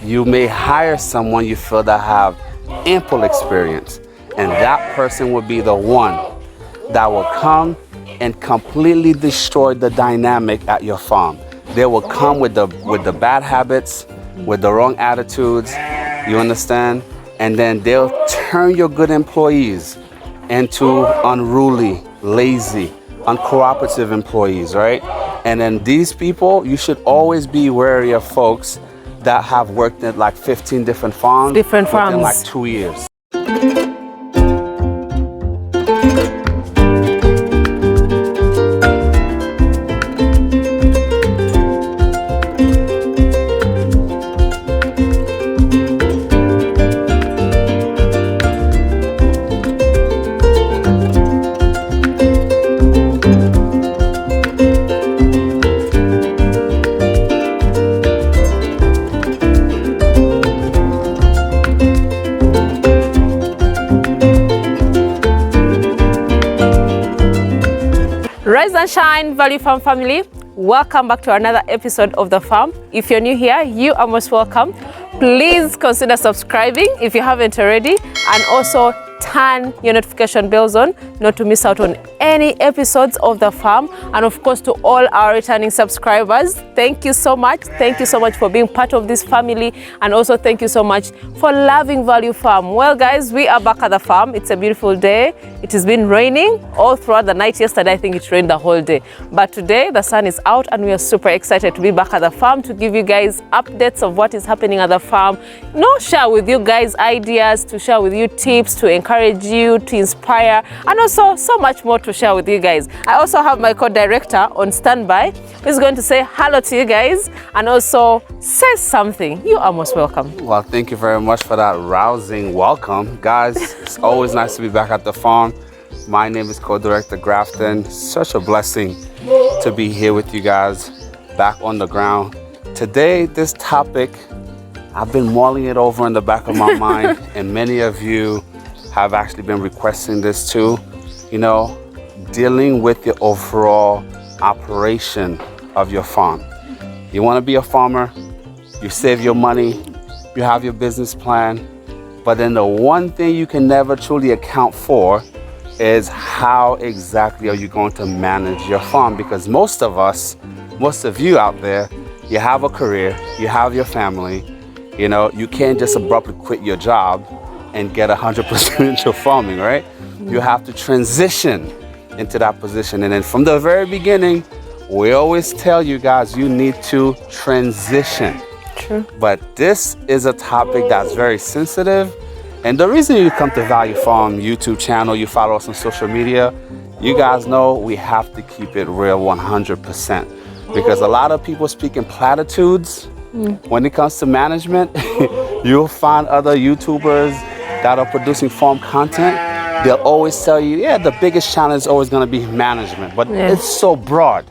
you may hire someone you feel that have ample experience, and that person will be the one that will come and completely destroy the dynamic at your farm. They will come with the bad habits, with the wrong attitudes, you understand? And then they'll turn your good employees into unruly, lazy, uncooperative employees, right? And then these people, you should always be wary of folks that have worked at like 15 different farms within like 2 years. Rise and shine, Value Farm family. Welcome back to another episode of The Farm. If you're new here, you are most welcome. Please consider subscribing if you haven't already, and also turn your notification bells on not to miss out on any episodes of The Farm. And of course, to all our returning subscribers, thank you so much. Thank you so much for being part of this family, and also thank you so much for loving Value Farm. Well guys, we are back at the farm. It's a beautiful day. It has been raining all throughout the night. Yesterday I think it rained the whole day, but today the sun is out and we are super excited to be back at the farm to give you guys updates of what is happening at the farm. Share with you guys ideas, to share with you tips, to encourage you, to inspire, and also so much more to share with you guys. I also have my co-director on standby who's going to say hello to you guys and also say something. You are most welcome. Well, thank you very much for that rousing welcome. Guys, it's always nice to be back at the farm. My name is co-director Grafton. Such a blessing to be here with you guys back on the ground. Today, this topic, I've been mulling it over in the back of my mind, and many of you have actually been requesting this too. Dealing with the overall operation of your farm. You want to be a farmer, you save your money, you have your business plan, but then the one thing you can never truly account for is how exactly are you going to manage your farm? Because most of you out there, you have a career, you have your family, you can't just abruptly quit your job and get 100% into farming, right? You have to transition into that position. And then from the very beginning, we always tell you guys, you need to transition. True. But this is a topic that's very sensitive. And the reason you come to Value Farm YouTube channel, you follow us on social media, you guys know we have to keep it real 100%. Because a lot of people speak in platitudes. When it comes to management, you'll find other YouTubers that are producing farm content. They'll always tell you, yeah, the biggest challenge is always going to be management, but it's so broad.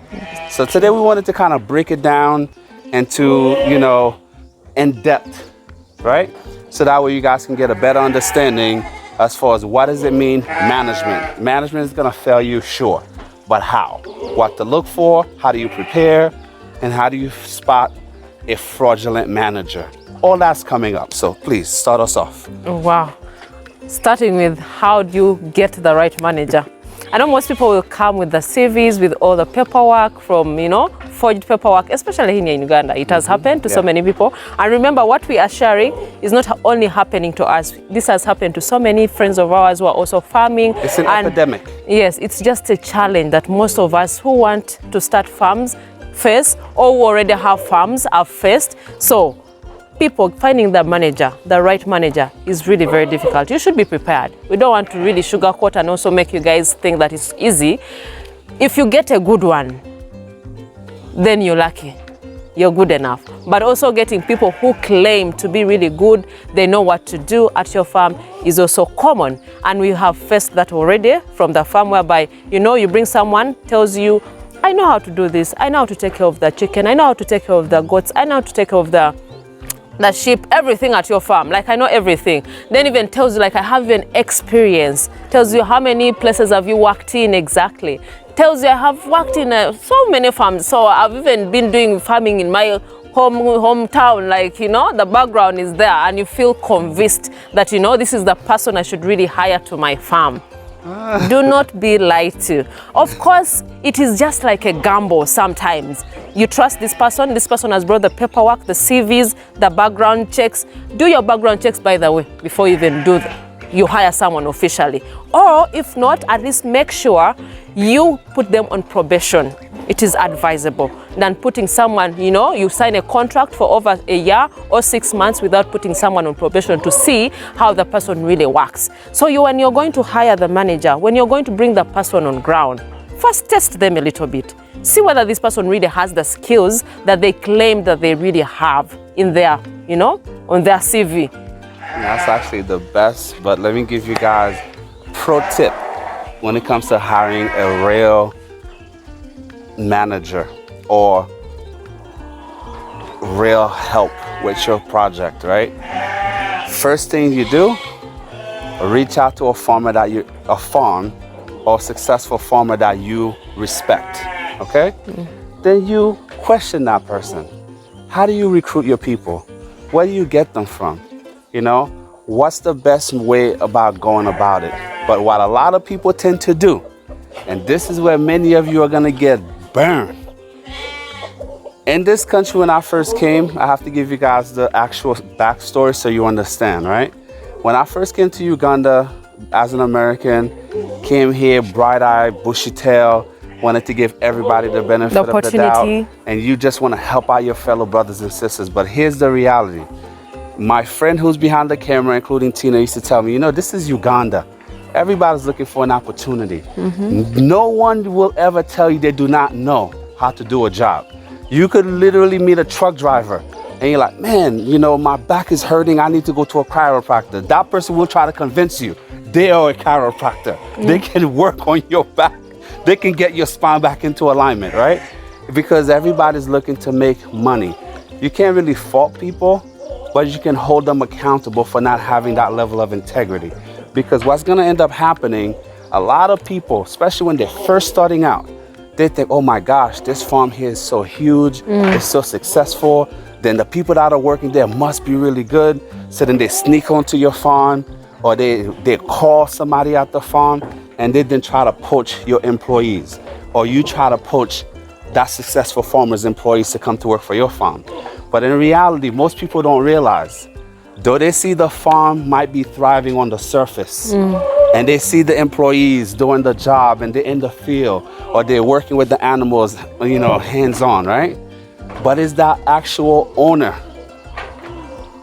So today we wanted to kind of break it down into, in depth, right? So that way you guys can get a better understanding as far as what does it mean, management. Management is going to fail you, sure, but how? What to look for, how do you prepare, and how do you spot a fraudulent manager? All that's coming up, so please start us off. Wow. Starting with, how do you get the right manager? I know most people will come with the CVs, with all the paperwork from, forged paperwork, especially here in Uganda. It has happened to so many people. And remember, what we are sharing is not only happening to us. This has happened to so many friends of ours who are also farming. It's an epidemic. Yes, it's just a challenge that most of us who want to start farms face, or who already have farms have faced. So people finding the right manager is really very difficult. You should be prepared. We don't want to really sugarcoat and also make you guys think that it's easy. If you get a good one, then you're lucky. You're good enough. But also getting people who claim to be really good, they know what to do at your farm, is also common. And we have faced that already from the farm, whereby, you bring someone, tells you, I know how to do this. I know how to take care of the chicken. I know how to take care of the goats. I know how to take care of the sheep, everything at your farm. Like, I know everything. Then even tells you, like, I have an experience. Tells you how many places have you worked in exactly. Tells you I have worked in so many farms. So I've even been doing farming in my hometown, like, the background is there, and you feel convinced that, this is the person I should really hire to my farm. Do not be lied to. Of course, it is just like a gamble sometimes. You trust this person has brought the paperwork, the CVs, the background checks. Do your background checks, by the way, before you even you hire someone officially. Or if not, at least make sure you put them on probation. It is advisable than putting someone, you sign a contract for over a year or 6 months without putting someone on probation to see how the person really works. So when you're going to hire the manager, when you're going to bring the person on ground, first test them a little bit. See whether this person really has the skills that they claim that they really have in their, on their CV. That's actually the best, but let me give you guys a pro tip when it comes to hiring a real manager or real help with your project, right? First thing you do, reach out to a farm or successful farmer that you respect, okay? Then you question that person. How do you recruit your people? Where do you get them from? What's the best way about going about it? But what a lot of people tend to do, and this is where many of you are gonna get burned. In this country, when I first came, I have to give you guys the actual backstory so you understand, right? When I first came to Uganda as an American, came here bright-eyed, bushy tail, wanted to give everybody the benefit of the doubt, and you just want to help out your fellow brothers and sisters. But here's the reality. My friend who's behind the camera, including Tina, used to tell me, this is Uganda. Everybody's looking for an opportunity. No one will ever tell you they do not know how to do a job. You could literally meet a truck driver and you're like, man, my back is hurting. I need to go to a chiropractor. That person will try to convince you they are a chiropractor. They can work on your back. They can get your spine back into alignment, right? Because everybody's looking to make money. You can't really fault people, but you can hold them accountable for not having that level of integrity. Because what's gonna end up happening, a lot of people, especially when they're first starting out, they think, oh my gosh, this farm here is so huge, it's so successful, then the people that are working there must be really good. So then they sneak onto your farm, or they call somebody at the farm, and they then try to poach your employees, or you try to poach that successful farmer's employees to come to work for your farm. But in reality, most people don't realize, though they see the farm might be thriving on the surface, and they see the employees doing the job and they're in the field, or they're working with the animals, hands-on, right? But it's that actual owner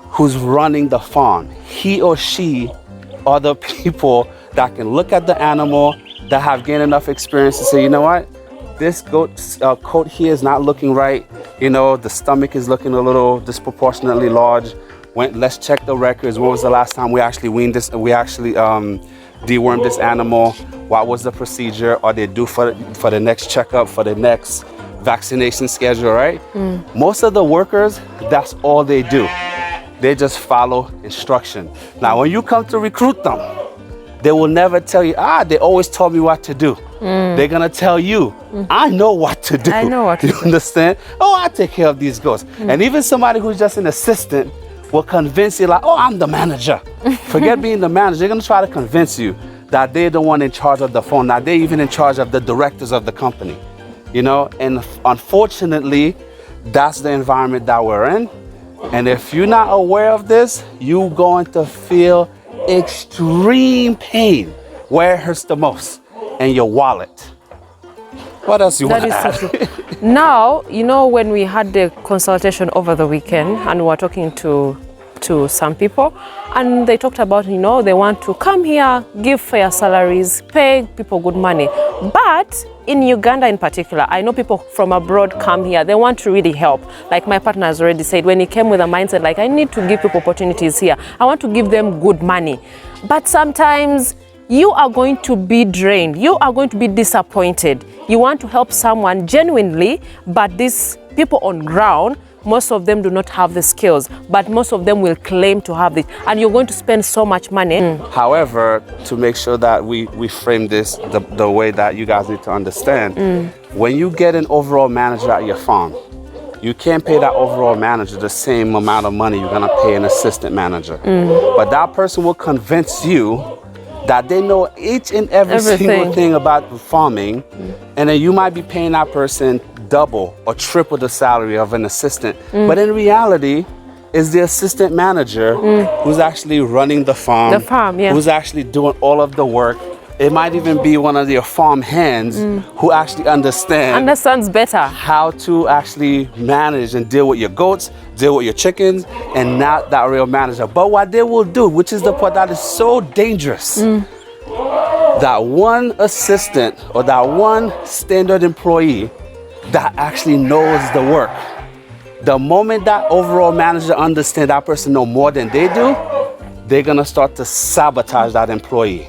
who's running the farm. He or she are the people that can look at the animal, that have gained enough experience to say, you know what? This goat's coat here is not looking right. The stomach is looking a little disproportionately large. Let's check the records. When was the last time we actually weaned this? We actually dewormed this animal. What was the procedure? Are they due for the next checkup, for the next vaccination schedule, right? Most of the workers, that's all they do. They just follow instruction. Now, when you come to recruit them, they will never tell you, they always told me what to do. They're gonna tell you, I know what to do. I know what to do. You understand? Oh, I take care of these goats. And even somebody who's just an assistant will convince you like, oh, I'm the manager. Forget being the manager. They're gonna try to convince you that they're the one in charge of the farm. That they're even in charge of the directors of the company. And unfortunately, that's the environment that we're in. And if you're not aware of this, you're going to feel extreme pain where it hurts the most, in your wallet. What else you want to add? So true. Now, when we had the consultation over the weekend and we were talking to some people, and they talked about, they want to come here, give fair salaries, pay people good money. But in Uganda in particular, I know people from abroad come here, they want to really help. Like my partner has already said, when he came with a mindset, like, I need to give people opportunities here. I want to give them good money. But sometimes you are going to be drained. You are going to be disappointed. You want to help someone genuinely, but these people on ground, most of them do not have the skills, but most of them will claim to have it. And you're going to spend so much money. However, to make sure that we frame this the way that you guys need to understand, when you get an overall manager at your farm, you can't pay that overall manager the same amount of money you're gonna pay an assistant manager. But that person will convince you that they know each and every single thing about farming, and then you might be paying that person double or triple the salary of an assistant. But in reality, it's the assistant manager who's actually running the farm, who's actually doing all of the work. It might even be one of your farm hands who actually understands better how to actually manage and deal with your goats, deal with your chickens, and not that real manager. But what they will do, which is the part that is so dangerous, that one assistant or that one standard employee that actually knows the work, the moment that overall manager understands that person know more than they do, they're gonna start to sabotage that employee.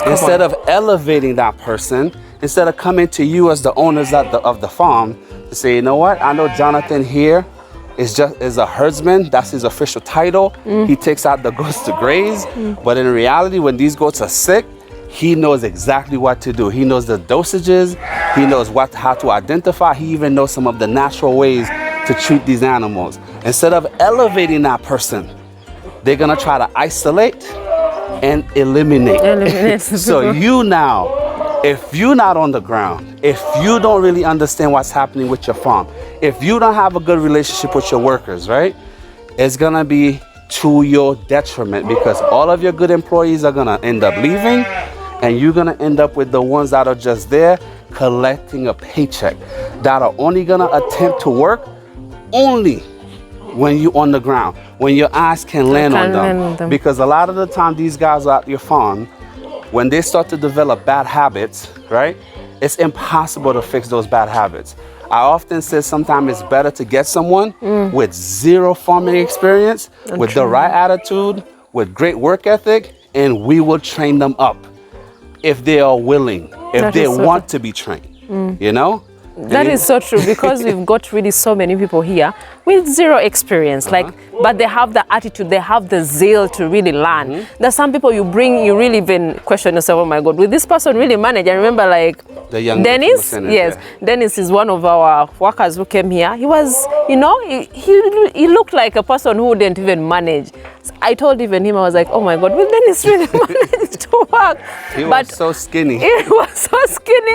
Instead of elevating that person, instead of coming to you as the owners of the farm to say, you know what, I know Jonathan here is a herdsman, that's his official title. He takes out the goats to graze, but in reality, when these goats are sick, he knows exactly what to do. He knows the dosages, he knows how to identify, he even knows some of the natural ways to treat these animals. Instead of elevating that person, they're gonna try to isolate and eliminate. So you now, if you're not on the ground, if you don't really understand what's happening with your farm, if you don't have a good relationship with your workers, right, it's gonna be to your detriment, because all of your good employees are gonna end up leaving, and you're gonna end up with the ones that are just there collecting a paycheck, that are only gonna attempt to work only when you're on the ground, when your eyes can land on them. Because a lot of the time these guys are at your farm, when they start to develop bad habits, right, it's impossible to fix those bad habits. I often say sometimes it's better to get someone with zero farming experience, with the right attitude, with great work ethic, and we will train them up if they are willing, if they want to be trained, you know? That is so true, because we've got really so many people here with zero experience, but they have the attitude, they have the zeal to really learn. There's some people you bring, you really even question yourself, oh my God, will this person really manage? I remember like the young Dennis, Dennis is one of our workers who came here. He was, you know, he looked like a person who wouldn't even manage. I told even him, I was like, oh my God, will Dennis really manage to work? He was so skinny. He was so skinny.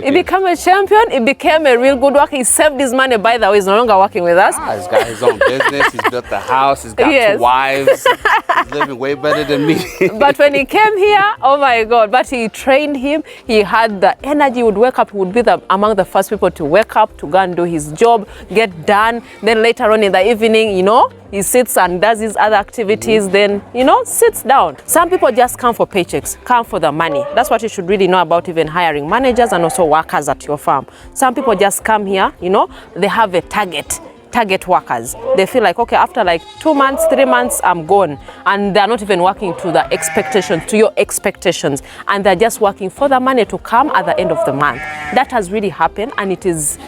He became a champion. He became a real good worker. He saved his money, by the way. He's no longer working with us. He's got his own business. He's built a house. He's got 2 wives. He's living way better than me. But when he came here, oh my God, but he trained him. He had the energy. He would wake up. He would be among the first people to wake up, to go and do his job, get done. Then later on in the evening, you know, he sits and does his other activities, then, you know, sits down. Some people just come for paychecks, come for the money. That's what you should really know about even hiring managers and also workers at your farm. Some people just come here, you know, they have a target workers. They feel like, okay, after like 2 months, 3 months, I'm gone. And they're not even working to the expectations, to your expectations. And they're just working for the money to come at the end of the month. That has really happened, and it's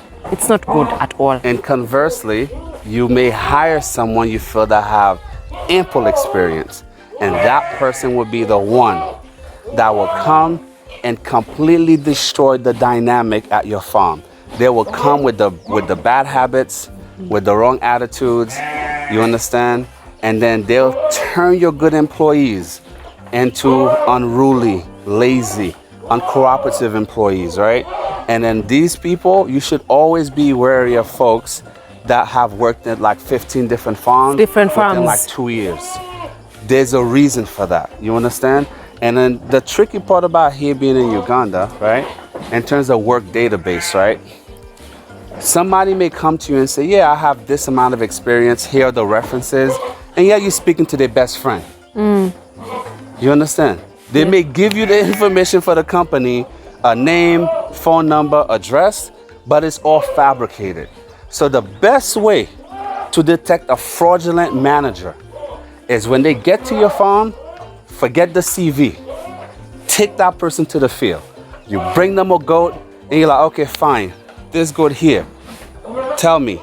not good at all. And conversely, you may hire someone you feel that have ample experience, and that person will be the one that will come and completely destroy the dynamic at your farm. They will come with the bad habits, with the wrong attitudes, you understand? And then they'll turn your good employees into unruly, lazy, uncooperative employees, right? And then these people, you should always be wary of folks that have worked at like 15 different farms within like 2 years. There's a reason for that, you understand? And then the tricky part about here being in Uganda, right, in terms of work database, right, somebody may come to you and say, yeah, I have this amount of experience, here are the references, and yeah, you're speaking to their best friend. You understand? They may give you the information for the company, a name, phone number, address, but it's all fabricated. So the best way to detect a fraudulent manager is when they get to your farm, forget the CV. Take that person to the field. You bring them a goat, and you're like, okay, fine, this goat here. Tell me,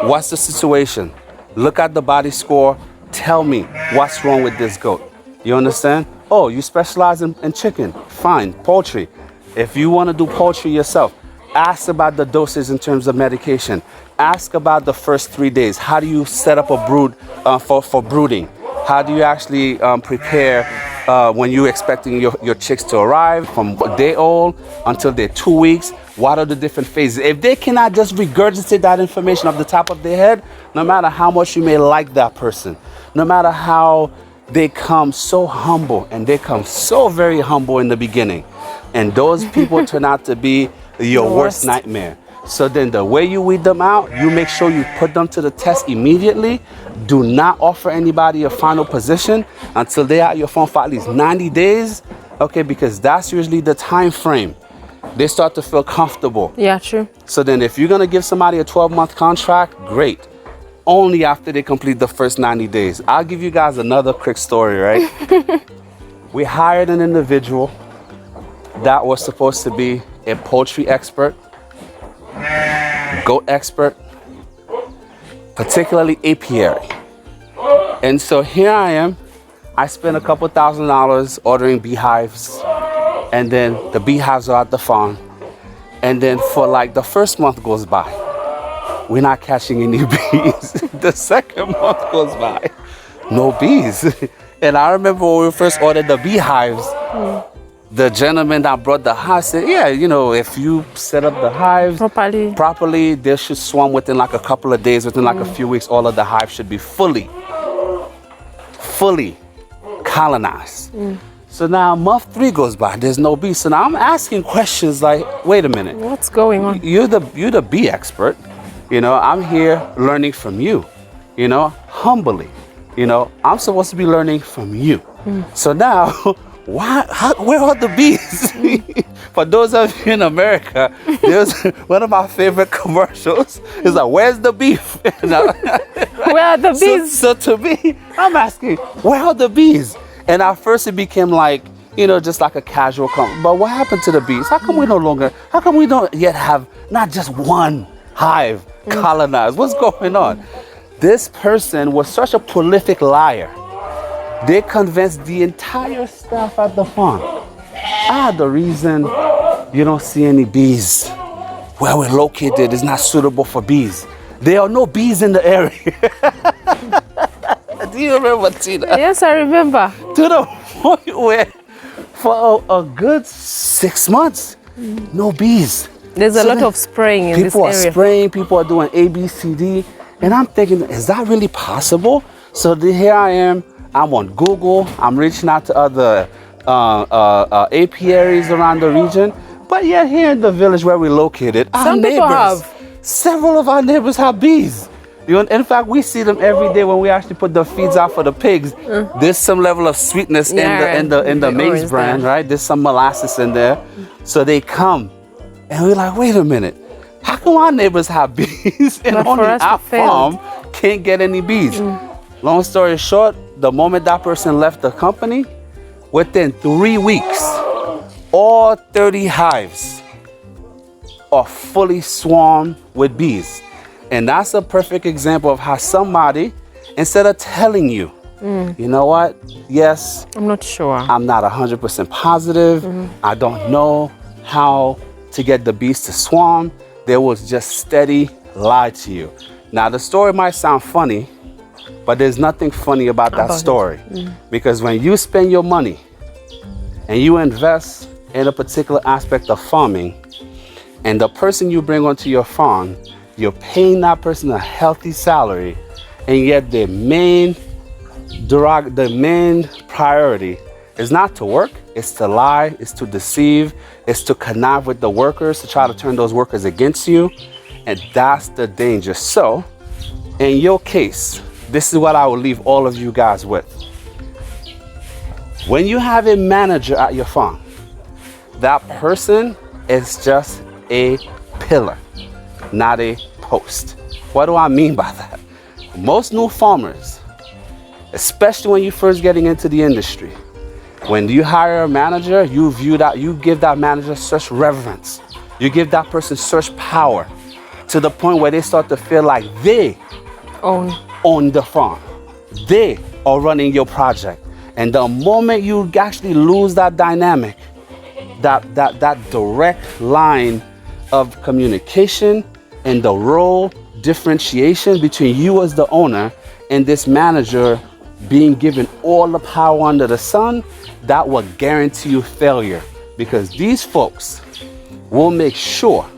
what's the situation? Look at the body score. Tell me what's wrong with this goat. You understand? Oh, you specialize in chicken. Fine, poultry. If you want to do poultry yourself, Ask about the doses in terms of medication. Ask about the first 3 days. How do you set up a brood for brooding? How do you actually prepare when you're expecting your chicks to arrive from a day old until they're 2 weeks? What are the different phases? If they cannot just regurgitate that information off the top of their head, no matter how much you may like that person, no matter how they come so humble, and they come so very humble in the beginning, and those people turn out to be your worst nightmare. So then the way you weed them out, you make sure you put them to the test immediately. Do not offer anybody a final position until they're at your phone for at least 90 days, okay, because that's usually the time frame. They start to feel comfortable. Yeah, true. So then if you're gonna give somebody a 12-month contract, great. Only after they complete the first 90 days. I'll give you guys another quick story, right? We hired an individual that was supposed to be a poultry expert, goat expert, particularly apiary. And so here I am. I spent a couple $1,000s ordering beehives, and then the beehives are at the farm. And then for like the first month goes by, we're not catching any bees. The second month goes by, no bees. And I remember when we first ordered the beehives, the gentleman that brought the hive said, yeah, you know, if you set up the hives properly, they should swarm within like a couple of days, within like a few weeks, all of the hives should be fully colonized. So now month 3 goes by, there's no bees. So now I'm asking questions like, wait a minute. What's going on? You're the bee expert. You know, I'm here learning from you, you know, humbly. You know, I'm supposed to be learning from you. So now, where are the bees? For those of you in America, there's one of my favorite commercials. It's like, where's the beef? You know? Where are the bees? So to me, I'm asking, where are the bees? And at first it became like, you know, just like a casual comment. But what happened to the bees? How come we don't yet have not just one hive colonized? What's going on? This person was such a prolific liar. They convinced the entire staff at the farm. The reason you don't see any bees where we're located is not suitable for bees. There are no bees in the area. Do you remember, Tina? Yes, I remember. To the point where for a good 6 months, no bees. There's a lot of spraying in this area. People are spraying, people are doing A, B, C, D. And I'm thinking, is that really possible? So here I am, I'm on Google, I'm reaching out to other apiaries around the region. But yeah, here in the village where we're located, Some people have. Several of our neighbors have bees. You know, in fact, we see them every day when we actually put the feeds out for the pigs. There's some level of sweetness in the maize bran, right? There's some molasses in there. So they come, and we're like, wait a minute. How come our neighbors have bees and only our farm can't get any bees? Long story short, the moment that person left the company, within 3 weeks, all 30 hives are fully swarmed with bees. And that's a perfect example of how somebody, instead of telling you, you know what, yes, I'm not sure. I'm not 100% positive. I don't know how to get the bees to swarm. They will just steady lie to you. Now, the story might sound funny, but there's nothing funny about that story. Because when you spend your money and you invest in a particular aspect of farming, and the person you bring onto your farm, you're paying that person a healthy salary, and yet the main priority is not to work, it's to lie, it's to deceive, it's to connive with the workers, to try to turn those workers against you. And that's the danger. So, in your case, this is what I will leave all of you guys with. When you have a manager at your farm, that person is just a pillar, not a post. What do I mean by that? Most new farmers, especially when you're first getting into the industry, when you hire a manager, you give that manager such reverence. You give that person such power to the point where they start to feel like they own the farm. They are running your project. And the moment you actually lose that dynamic, that direct line of communication and the role differentiation between you as the owner and this manager being given all the power under the sun, that will guarantee you failure, because these folks will make sure,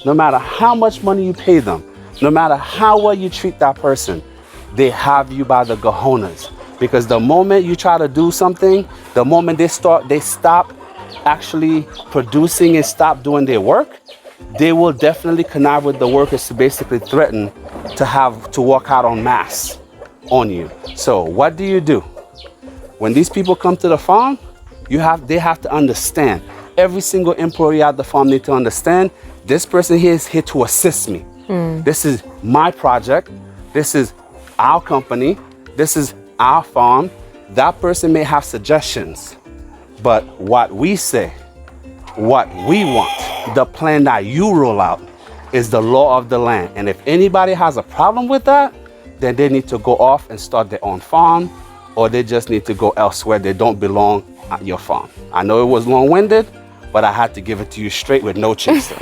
no matter how much money you pay them, no matter how well you treat that person, they have you by the cojones. Because the moment you try to do something, the moment they stop actually producing and stop doing their work, they will definitely connive with the workers to basically threaten to walk out en masse on you. So what do you do? When these people come to the farm, they have to understand. Every single employee at the farm need to understand, this person here is here to assist me. This is my project. This is our company. This is our farm. That person may have suggestions, but what we say, what we want, the plan that you roll out is the law of the land. And if anybody has a problem with that, then they need to go off and start their own farm, or they just need to go elsewhere. They don't belong at your farm. I know it was long-winded, but I had to give it to you straight with no chaser.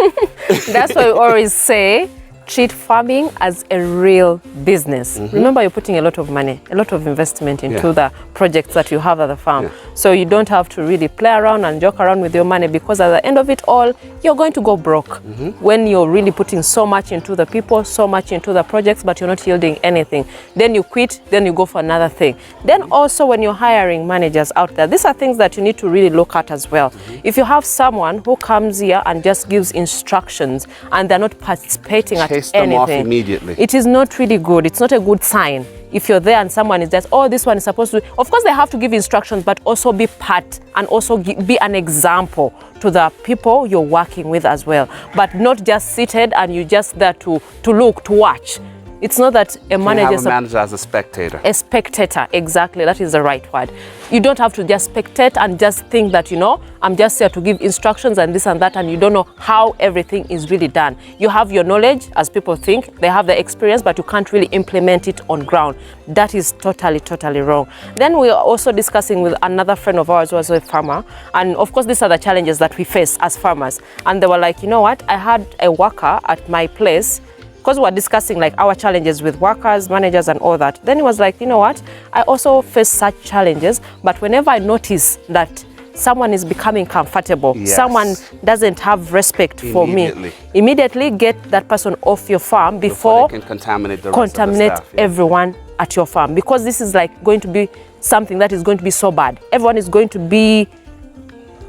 That's why we always say, treat farming as a real business. Remember, you're putting a lot of money, a lot of investment into the projects that you have at the farm. So you don't have to really play around and joke around with your money, because at the end of it all, you're going to go broke when you're really putting so much into the people, so much into the projects, but you're not yielding anything. Then you quit, then you go for another thing. Then also when you're hiring managers out there, these are things that you need to really look at as well. If you have someone who comes here and just gives instructions and they're not participating at Them off anything, immediately. it is not really good. It's not a good sign. If you're there and someone is just, oh, this one is supposed to, of course they have to give instructions, but also be part and also be an example to the people you're working with as well. But not just seated and you just there to look, to watch. It's not that a manager... You have a manager as a spectator. A spectator, exactly. That is the right word. You don't have to just spectate and just think that, you know, I'm just here to give instructions and this and that, and you don't know how everything is really done. You have your knowledge, as people think. They have the experience, but you can't really implement it on ground. That is totally, totally wrong. Then we are also discussing with another friend of ours who was a farmer. And of course, these are the challenges that we face as farmers. And they were like, you know what? I had a worker at my place, because we're discussing like our challenges with workers, managers and all that. Then he was like, you know what, I also face such challenges, but whenever I notice that someone is becoming comfortable, someone doesn't have respect for me, immediately get that person off your farm before they can contaminate the rest of the staff, everyone at your farm. Because this is like going to be something that is going to be so bad. Everyone is going to be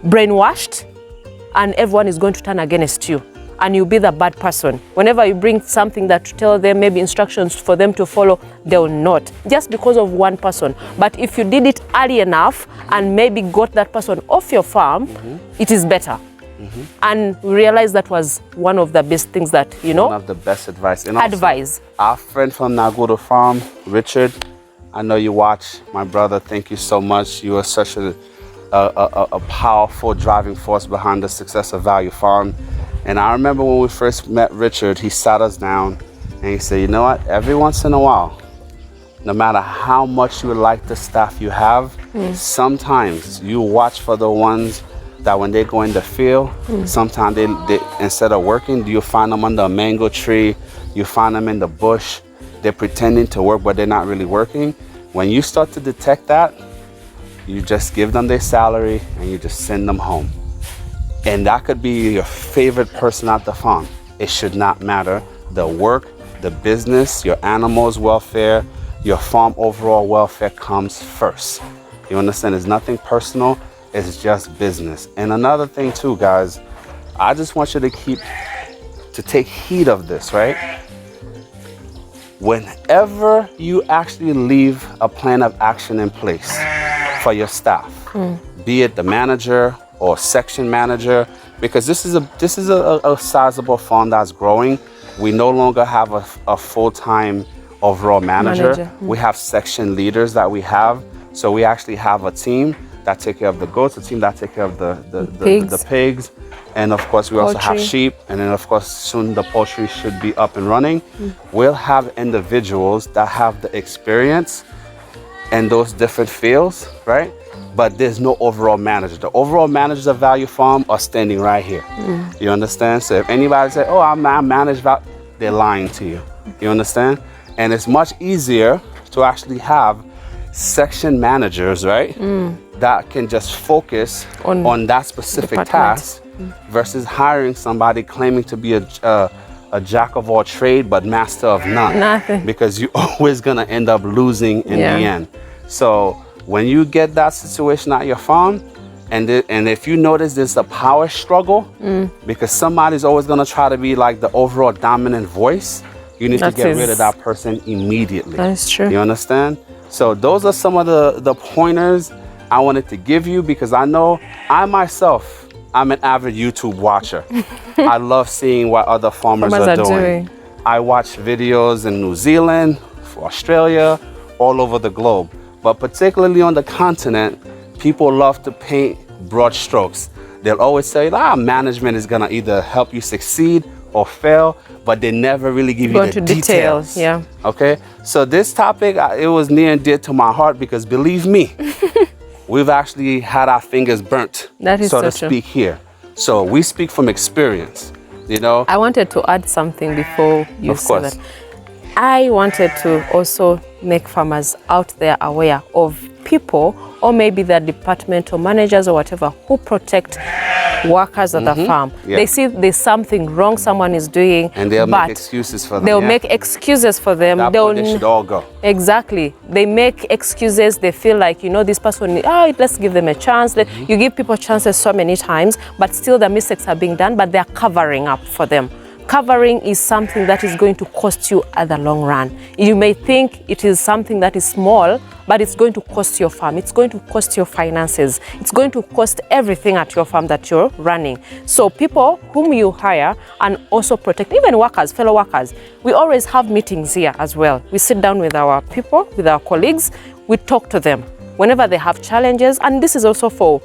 brainwashed and everyone is going to turn against you. And you'll be the bad person. Whenever you bring something that to tell them, maybe instructions for them to follow, they will not, just because of one person. But if you did it early enough and maybe got that person off your farm, it is better. And we realized that was one of the best things that, you know, one of the best advice. And advice. Our friend from Nagudo Farm, Richard, I know you watch, my brother, thank you so much. You are such a powerful driving force behind the success of Value Farm. And I remember when we first met Richard, he sat us down and he said, you know what, every once in a while, no matter how much you like the staff you have, sometimes you watch for the ones that when they go in the field, sometimes they instead of working, you find them under a mango tree, you find them in the bush, they're pretending to work, but they're not really working. When you start to detect that, you just give them their salary and you just send them home. And that could be your favorite person at the farm. It should not matter. The work, the business, your animals' welfare, your farm overall welfare comes first. You understand? It's nothing personal. It's just business. And another thing too, guys, I just want you to take heed of this, right? Whenever you actually leave a plan of action in place for your staff, be it the manager or section manager, because this is a sizable farm that's growing. We no longer have a full-time overall manager. We have section leaders that we have. So we actually have a team that take care of the goats, a team that take care of the pigs. And of course we also have sheep. And then of course soon the poultry should be up and running. We'll have individuals that have the experience in those different fields, right? but there's no overall manager. The overall managers of Value Farm are standing right here. You understand? So if anybody say, oh, I manage Value, they're lying to you. You understand? And it's much easier to actually have section managers, right? That can just focus on that specific task versus hiring somebody claiming to be a jack of all trade but master of none. Nothing. Because you're always gonna end up losing in the end. So when you get that situation at your farm, and if you notice there's a power struggle, because somebody's always gonna try to be like the overall dominant voice, you need to get rid of that person immediately. That's true. You understand? So those are some of the pointers I wanted to give you, because I know I myself, I'm an avid YouTube watcher. I love seeing what other farmers are doing. I watch videos in New Zealand, Australia, all over the globe. But particularly on the continent, people love to paint broad strokes. They'll always say, management is gonna either help you succeed or fail, but they never really give you the details. Yeah. Okay, so this topic, it was near and dear to my heart, because believe me, we've actually had our fingers burnt, so to speak, here. So we speak from experience, you know. I wanted to add something before you say that. I wanted to also make farmers out there aware of people, or maybe their department or managers or whatever, who protect workers at the farm. They see there's something wrong someone is doing, and they'll make excuses for them. They'll make excuses for them. They should all go. Exactly. They make excuses. They feel like, you know, this person, let's give them a chance. You give people chances so many times, but still the mistakes are being done, but they're covering up for them. Covering is something that is going to cost you at the long run. You may think it is something that is small, but it's going to cost your farm. It's going to cost your finances. It's going to cost everything at your farm that you're running. So people whom you hire and also protect, even workers, fellow workers, we always have meetings here as well. We sit down with our people, with our colleagues, we talk to them whenever they have challenges, and this is also for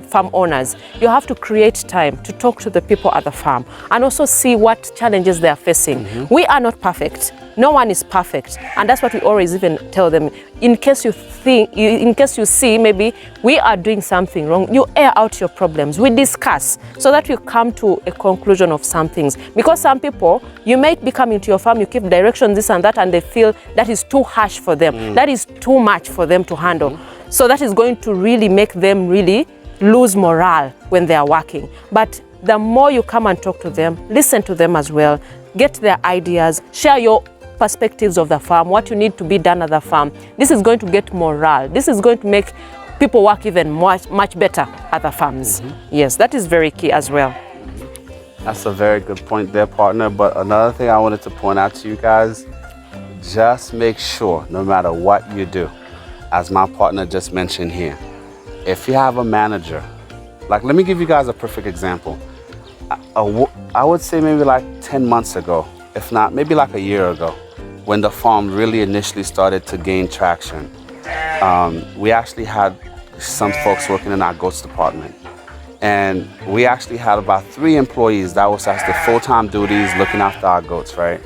farm owners. You have to create time to talk to the people at the farm and also see what challenges they are facing. We are not perfect. No one is perfect, and that's what we always even tell them. In case you see maybe we are doing something wrong, you air out your problems. We discuss so that we come to a conclusion of some things. Because some people, you might be coming to your farm, you give direction, this and that, and they feel that is too harsh for them. That is too much for them to handle. So that is going to really make them really lose morale when they are working. But the more you come and talk to them, listen to them as well, get their ideas, share your perspectives of the farm, what you need to be done at the farm. This is going to get morale. This is going to make people work even much better at the farms. Yes, that is very key as well. That's a very good point there, partner. But another thing I wanted to point out to you guys, just make sure, no matter what you do, as my partner just mentioned here, if you have a manager, like, let me give you guys a perfect example. I would say maybe like 10 months ago, if not, maybe like a year ago, when the farm really initially started to gain traction, we actually had some folks working in our goats department. And we actually had about 3 employees that was actually full-time duties looking after our goats, right?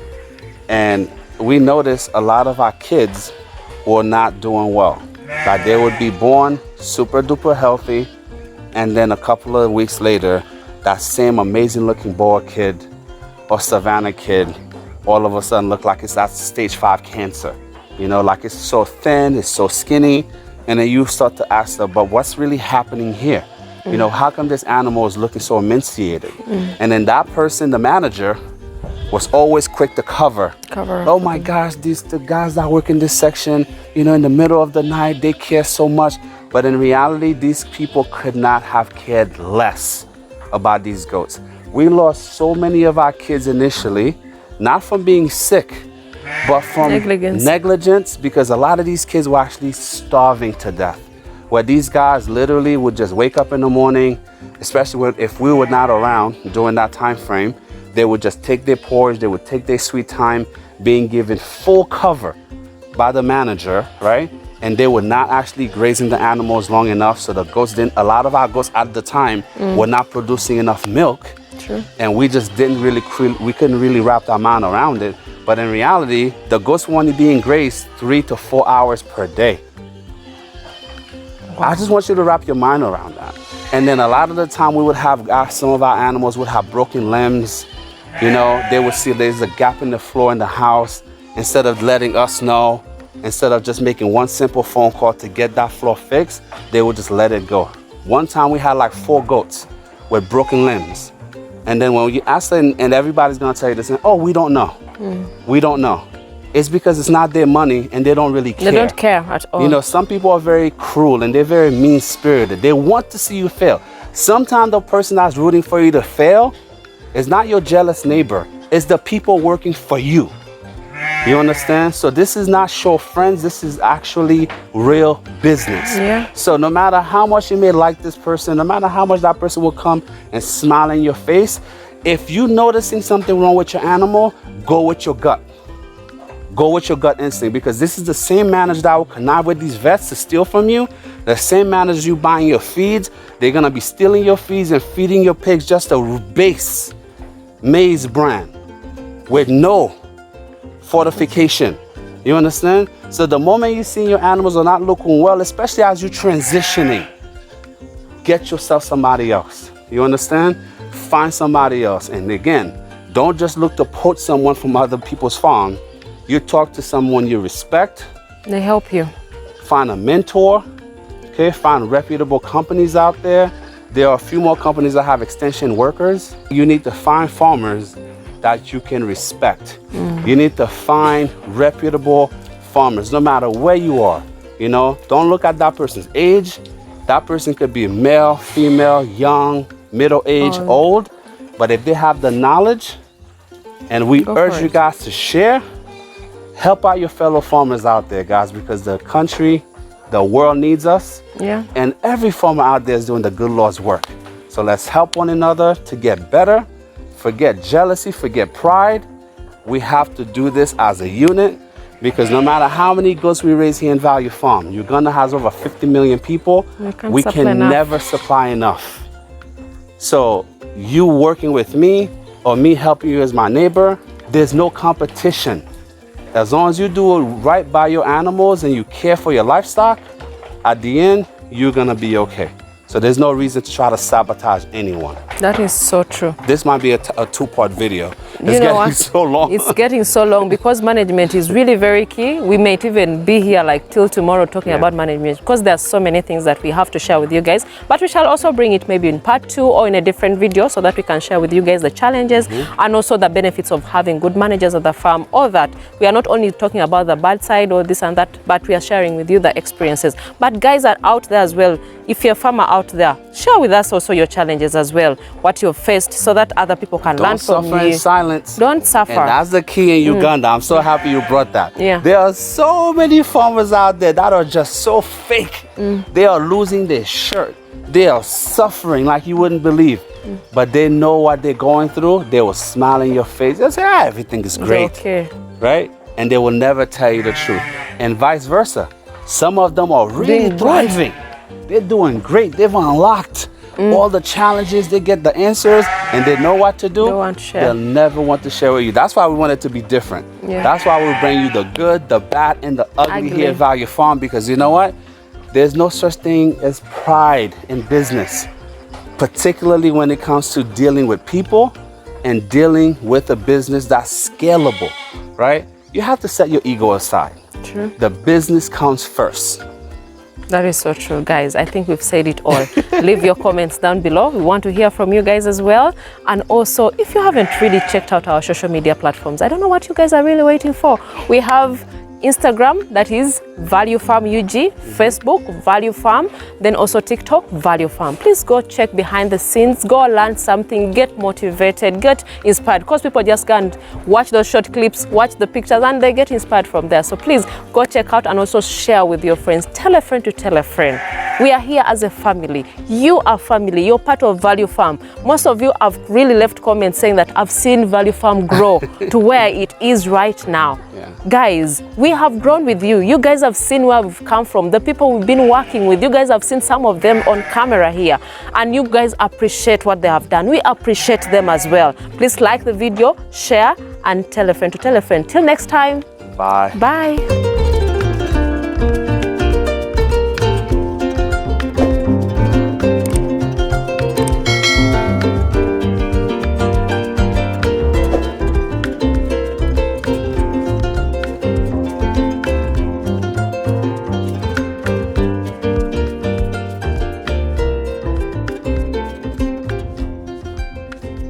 And we noticed a lot of our kids were not doing well. That they would be born super duper healthy, and then a couple of weeks later, that same amazing looking boer kid or Savannah kid all of a sudden look like it's at stage 5 cancer. You know, like it's so thin, it's so skinny, and then you start to ask them, but what's really happening here? You know, how come this animal is looking so emaciated? And then that person, the manager, was always quick to cover. Oh my gosh, the guys that work in this section, you know, in the middle of the night, they care so much. But in reality, these people could not have cared less about these goats. We lost so many of our kids initially, not from being sick, but from negligence, because a lot of these kids were actually starving to death. Where these guys literally would just wake up in the morning, especially if we were not around during that time frame, they would just take their porridge, they would take their sweet time, being given full cover by the manager, right? And they were not actually grazing the animals long enough, so the goats didn't, a lot of our goats at the time were not producing enough milk. True. And we just didn't really, we couldn't really wrap our mind around it. But in reality, the goats were only being grazed 3 to 4 hours per day. I just want you to wrap your mind around that. And then a lot of the time we would have, some of our animals would have broken limbs. You know, they would see there's a gap in the floor in the house. Instead of letting us know, instead of just making one simple phone call to get that floor fixed, they would just let it go. One time we had like 4 goats with broken limbs. And then when you ask them, and everybody's gonna tell you this, oh, we don't know. We don't know. It's because it's not their money and they don't really care. They don't care at all. You know, some people are very cruel and they're very mean-spirited. They want to see you fail. Sometimes the person that's rooting for you to fail is not your jealous neighbor. It's the people working for you. You understand? So this is not show friends. This is actually real business. Yeah. So no matter how much you may like this person, no matter how much that person will come and smile in your face, if you're noticing something wrong with your animal, go with your gut. Go with your gut instinct, because this is the same manager that will connive with these vets to steal from you. The same manager you buying your feeds, they're gonna be stealing your feeds and feeding your pigs just a base maize bran with no fortification. You understand? So the moment you see your animals are not looking well, especially as you're transitioning, get yourself somebody else. You understand? Find somebody else. And again, don't just look to poach someone from other people's farm. You talk to someone you respect. They help you. Find a mentor. Okay, find reputable companies out there. There are a few more companies that have extension workers. You need to find farmers that you can respect. You need to find reputable farmers, no matter where you are. You know, don't look at that person's age. That person could be male, female, young, middle-aged, old. But if they have the knowledge, and we urge you guys to share, help out your fellow farmers out there, guys, because the country, the world needs us. Yeah. And every farmer out there is doing the good Lord's work. So let's help one another to get better. Forget jealousy, forget pride. We have to do this as a unit, because no matter how many goats we raise here in Value Farm, Uganda has over 50 million people. We can never supply enough. So you working with me or me helping you as my neighbor, there's no competition. As long as you do it right by your animals and you care for your livestock, at the end, you're gonna be okay. So there's no reason to try to sabotage anyone. That is so true. This might be a 2-part video. It's getting so long. It's getting so long because management is really very key. We might even be here like till tomorrow talking about management, because there are so many things that we have to share with you guys. But we shall also bring it maybe in part 2 or in a different video, so that we can share with you guys the challenges and also the benefits of having good managers at the farm. All that. We are not only talking about the bad side or this and that, but we are sharing with you the experiences. But guys are out there as well. If you're a farmer out there, share with us also your challenges as well, what you've faced, so that other people can learn from you. Don't suffer in silence. Don't suffer. And that's the key in Uganda. I'm so happy you brought that. Yeah. There are so many farmers out there that are just so fake. They are losing their shirt. They are suffering like you wouldn't believe. But they know what they're going through. They will smile in your face. They'll say, everything is great. Okay. Right? And they will never tell you the truth. And vice versa. Some of them are really thriving. They're doing great. They've unlocked all the challenges. They get the answers and they know what to do. They want to share. They'll never want to share with you. That's why we want it to be different. Yeah. That's why we bring you the good, the bad, and the ugly here at Value Farm, because you know what? There's no such thing as pride in business, particularly when it comes to dealing with people and dealing with a business that's scalable, right? You have to set your ego aside. True. The business comes first. That is so true, guys. I think we've said it all. Leave your comments down below. We want to hear from you guys as well. And also, if you haven't really checked out our social media platforms, I don't know what you guys are really waiting for. We have Instagram, that is Value Farm UG, Facebook, Value Farm, then also TikTok, Value Farm. Please go check behind the scenes, go learn something, get motivated, get inspired, because people just can't watch those short clips, watch the pictures, and they get inspired from there. So please go check out and also share with your friends. Tell a friend to tell a friend. We are here as a family. You are family. You're part of Value Farm. Most of you have really left comments saying that I've seen Value Farm grow to where it is right now. Yeah. Guys, we have grown with you. You guys have seen where we've come from. The people we've been working with, you guys have seen some of them on camera here. And you guys appreciate what they have done. We appreciate them as well. Please like the video, share, and tell a friend to tell a friend. Till next time. Bye. Bye.